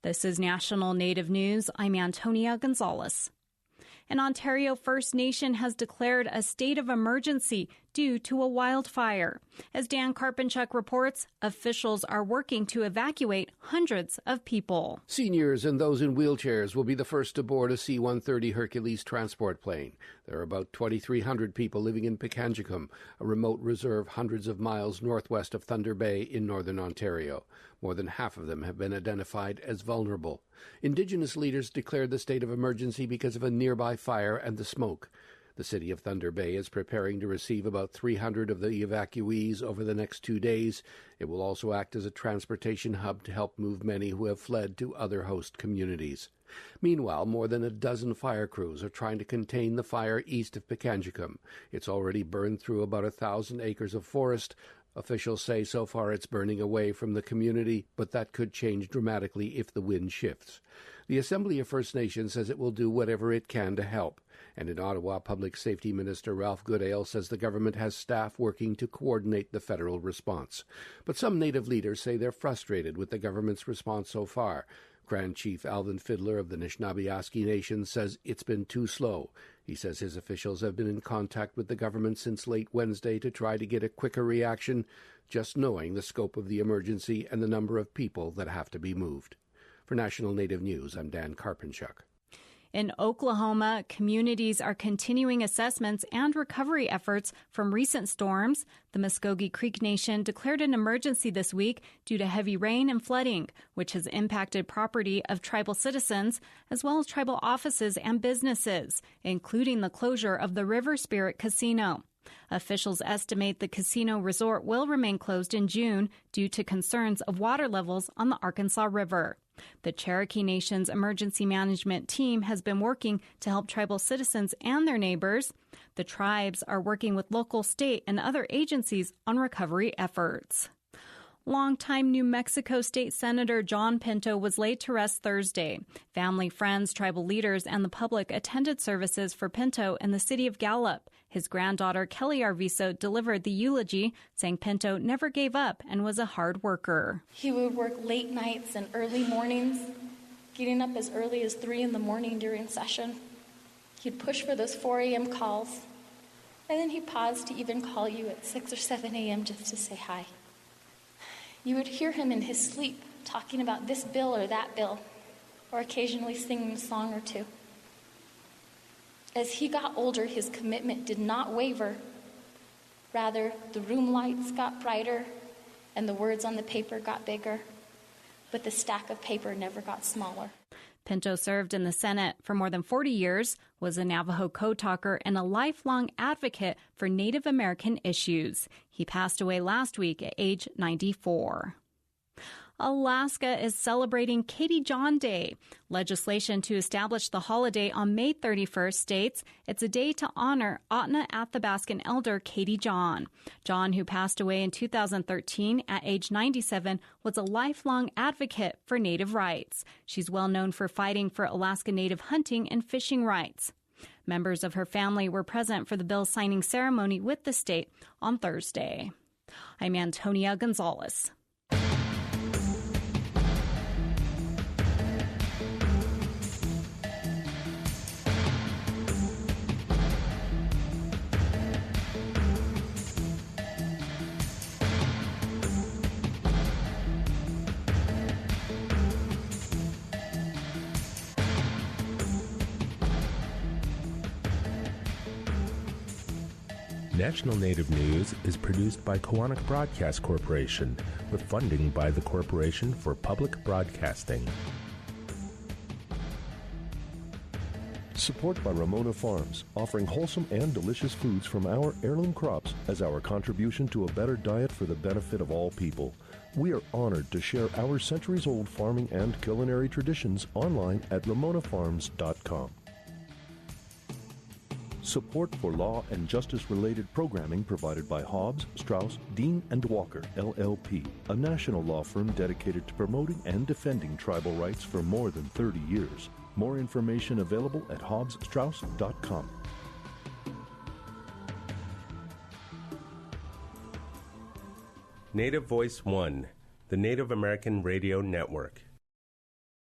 This is National Native News. I'm Antonia Gonzalez. An Ontario First Nation has declared a state of emergency due to a wildfire. As Dan Karpinchuk reports, officials are working to evacuate hundreds of people. Seniors and those in wheelchairs will be the first to board a C-130 Hercules transport plane. There are about 2,300 people living in Pikangikum, a remote reserve hundreds of miles northwest of Thunder Bay in northern Ontario. More than half of them have been identified as vulnerable. Indigenous leaders declared the state of emergency because of a nearby fire and the smoke. The city of Thunder Bay is preparing to receive about 300 of the evacuees over the next 2 days. It will also act as a transportation hub to help move many who have fled to other host communities. Meanwhile, more than a dozen fire crews are trying to contain the fire east of Pikangikum. It's already burned through about 1,000 acres of forest. Officials say so far it's burning away from the community, but that could change dramatically if the wind shifts. The Assembly of First Nations says it will do whatever it can to help. And in Ottawa, Public Safety Minister Ralph Goodale says the government has staff working to coordinate the federal response. But some Native leaders say they're frustrated with the government's response so far. Grand Chief Alvin Fiddler of the Anishinaabe Nation says it's been too slow. He says his officials have been in contact with the government since late Wednesday to try to get a quicker reaction, just knowing the scope of the emergency and the number of people that have to be moved. For National Native News, I'm Dan Karpinchuk. In Oklahoma, communities are continuing assessments and recovery efforts from recent storms. The Muskogee Creek Nation declared an emergency this week due to heavy rain and flooding, which has impacted property of tribal citizens, as well as tribal offices and businesses, including the closure of the River Spirit Casino. Officials estimate the casino resort will remain closed in June due to concerns of water levels on the Arkansas River. The Cherokee Nation's emergency management team has been working to help tribal citizens and their neighbors. The tribes are working with local, state, and other agencies on recovery efforts. Longtime New Mexico State Senator John Pinto was laid to rest Thursday. Family, friends, tribal leaders, and the public attended services for Pinto in the city of Gallup. His granddaughter, Kelly Arvizo, delivered the eulogy, saying Pinto never gave up and was a hard worker. He would work late nights and early mornings, getting up as early as 3 a.m. during session. He'd push for those 4 a.m. calls, and then he'd pause to even call you at 6 or 7 a.m. just to say hi. You would hear him in his sleep talking about this bill or that bill, or occasionally singing a song or two. As he got older, his commitment did not waver. Rather, the room lights got brighter and the words on the paper got bigger, but the stack of paper never got smaller. Pinto served in the Senate for more than 40 years, was a Navajo code talker, and a lifelong advocate for Native American issues. He passed away last week at age 94. Alaska is celebrating Katie John Day. Legislation to establish the holiday on May 31st states it's a day to honor Ahtna Athabascan elder Katie John. John, who passed away in 2013 at age 97, was a lifelong advocate for Native rights. She's well known for fighting for Alaska Native hunting and fishing rights. Members of her family were present for the bill signing ceremony with the state on Thursday. I'm Antonia Gonzalez. National Native News is produced by Kawanak Broadcast Corporation, with funding by the Corporation for Public Broadcasting. Support by Ramona Farms, offering wholesome and delicious foods from our heirloom crops as our contribution to a better diet for the benefit of all people. We are honored to share our centuries-old farming and culinary traditions online at ramonafarms.com. Support for law and justice-related programming provided by Hobbs, Strauss, Dean & Walker, LLP, a national law firm dedicated to promoting and defending tribal rights for more than 30 years. More information available at hobbsstrauss.com. Native Voice One, the Native American Radio Network.